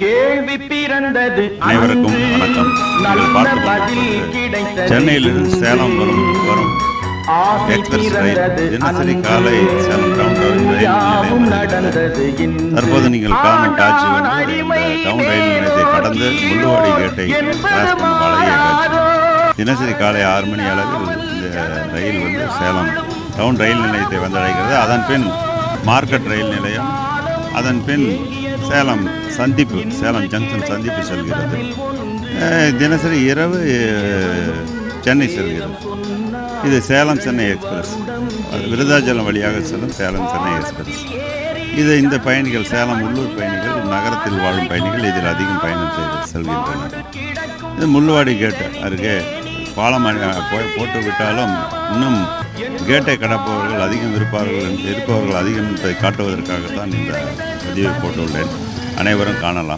கேள்வி பிறந்தது. அனைவருக்கும் வணக்கம். நீங்கள் பார்த்து கொண்டிருப்பது சென்னையிலிருந்து சேலம் வரும் எக்ஸ்பிரஸ் ரயில் தினசரி காலை சேலம் டவுன் ரயில் நிலையம். தற்போது நீங்கள் காணும் காட்சி வந்து இந்த டவுன் ரயில் நிலையத்தை கடந்து முள்ளுவாடி கேட்டை கிராஸ் பண்ணும் பழைய காட்சி. தினசரி காலை 6 மணி அளவில் இந்த ரயில் வந்து சேலம் டவுன் ரயில் நிலையத்தை வந்தடைகிறது. அதன் பின் மார்க்கெட் ரயில் நிலையம், அதன் பின் சேலம் சந்திப்பு, சேலம் ஜங்ஷன் சந்திப்பு செல்கிறது. தினசரி இரவு சென்னை செல்கிறது. இது சேலம் சென்னை எக்ஸ்பிரஸ், விருதாச்சலம் வழியாக செல்லும் சேலம் சென்னை எக்ஸ்பிரஸ். இந்த பயணிகள், சேலம் உள்ளூர் பயணிகள், நகரத்தில் வாழும் பயணிகள் இதில் அதிகம் பயணம் செல்கின்றனர். இது முள்ளுவாடி கேட்டு அருகே பாலம் போட்டு விட்டாலும் இன்னும் கேட்டை கடப்பவர்கள் அதிகம் இருப்பவர்கள் அதிகம் என்பதை காட்டுவதற்காகத்தான் இந்த பதிவை போட்டுள்ளேன். அனைவரும் காணலாம்.